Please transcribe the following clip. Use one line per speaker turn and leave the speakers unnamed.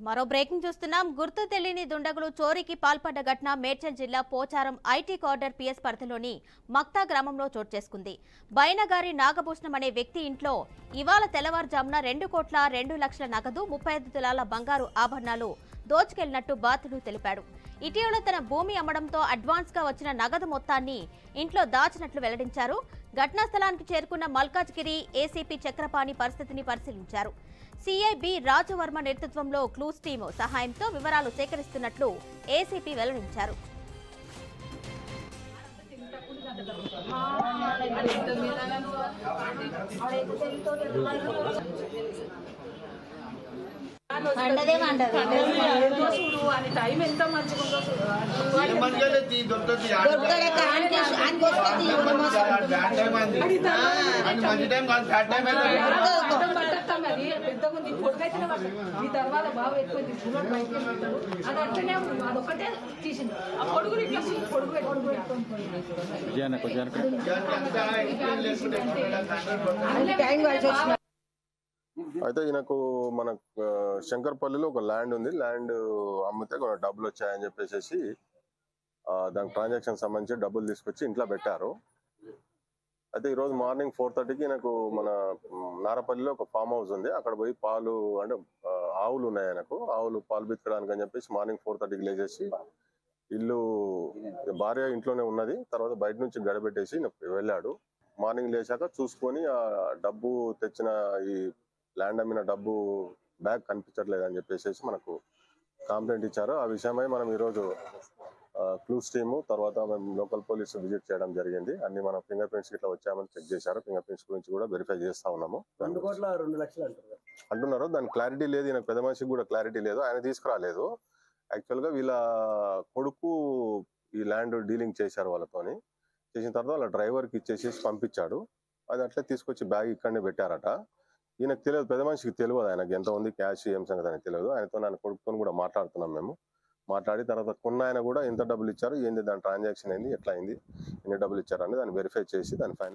మరో బ్రేకింగ్ చూస్తున్నాం. గుర్తు తెలియని దుండగులు చోరీకి పాల్పడ్డ ఘటన మేడ్చల్ జిల్లా పోచారం ఐటీ కార్డర్ పిఎస్ పరిధిలోని మక్తా గ్రామంలో చోటు చేసుకుంది. బైనగారి నాగభూషణం అనే వ్యక్తి ఇంట్లో ఇవాళ తెల్లవారుజామున 2,02,00,000 నగదు 35 తులాల బంగారు ఆభరణాలు దోచుకెళ్లినట్టు బాధితుడు తెలిపాడు. ఇటీవల తన భూమి అమ్మడంతో అడ్వాన్స్ గా వచ్చిన నగదు మొత్తాన్ని ఇంట్లో దాచినట్లు వెల్లడించారు. ఘటనా స్థలానికి చేరుకున్న మల్కాజ్గిరి ఏసీపీ చక్రపాణి పరిస్థితిని పరిశీలించారు. సిఐ బి రాజవర్మ నేతృత్వంలో క్లూస్ టీమ్ సహాయంతో వివరాలు సేకరిస్తున్నట్లు ఏసీపీ వెల్లడించారు.
తర్వాత బాగా ఎక్కువ తీసుకున్నాడు బయటకి వెళ్తాడు. అది అట్లనే అదొక్కటే తీసింది. ఆ పొడుగు ఇట్లా పొడుగు
అయితే ఈయనకు మన శంకర్పల్లిలో ఒక ల్యాండ్ ఉంది. ల్యాండ్ అమ్మితే కొన్ని డబ్బులు వచ్చాయని చెప్పేసి దానికి ట్రాన్సాక్షన్ సంబంధించి డబ్బులు తీసుకొచ్చి ఇంట్లో పెట్టారు. అయితే ఈరోజు మార్నింగ్ 4:30కి నాకు మన నారపల్లిలో ఒక ఫామ్ హౌస్ ఉంది. అక్కడ పోయి పాలు అంటే ఆవులు ఉన్నాయి ఆయనకు. ఆవులు పాలు బిత్తడానికి అని చెప్పేసి మార్నింగ్ 4:30కి లేచేసి ఇల్లు భార్య ఇంట్లోనే ఉన్నది. తర్వాత బయట నుంచి గడబెట్టేసి వెళ్ళాడు. మార్నింగ్ లేచాక చూసుకొని ఆ డబ్బు తెచ్చిన ఈ ల్యాండ్ అమ్మిన డబ్బు బ్యాగ్ కనిపించట్లేదు అని చెప్పేసి మనకు కంప్లైంట్ ఇచ్చారు. ఆ విషయమై మనం ఈరోజు క్లూస్ టీము తర్వాత మేము లోకల్ పోలీసు విజిట్ చేయడం జరిగింది. అన్ని మన ఫింగర్ ప్రింట్స్ ఇట్లా వచ్చామని చెక్ చేశారు. ఫింగర్ ప్రింట్స్ గురించి కూడా వెరిఫై చేస్తా ఉన్నాము.
2,02,00,000
అంటున్నారు. దాని క్లారిటీ లేదు. ఈయన పెద్ద మనిషికి కూడా క్లారిటీ లేదు. ఆయన తీసుకురాలేదు. యాక్చువల్ గా వీళ్ళ కొడుకు ఈ ల్యాండ్ డీలింగ్ చేశారు వాళ్ళతోని. చేసిన తర్వాత వాళ్ళ డ్రైవర్ కి ఇచ్చేసి పంపించాడు. అది అట్లే తీసుకొచ్చి బ్యాగ్ ఇక్కడనే పెట్టారట. ఈయనకు తెలియదు, పెద్ద మనిషికి తెలియదు ఆయనకి ఎంత ఉంది క్యాష్ ఏం సంగతి అని తెలియదు. ఆయన కొడుకుతో కూడా మాట్లాడుతున్నాం మేము. మాట్లాడి తర్వాత కొన్న ఆయన కూడా ఎంత డబ్బులు ఇచ్చారు, ఏంది దాని ట్రాన్సాక్షన్ అయింది, ఎట్లా అయింది, ఎన్ని డబ్బులు ఇచ్చారు అని దాన్ని వెరిఫై చేసి దాని ఫైనల్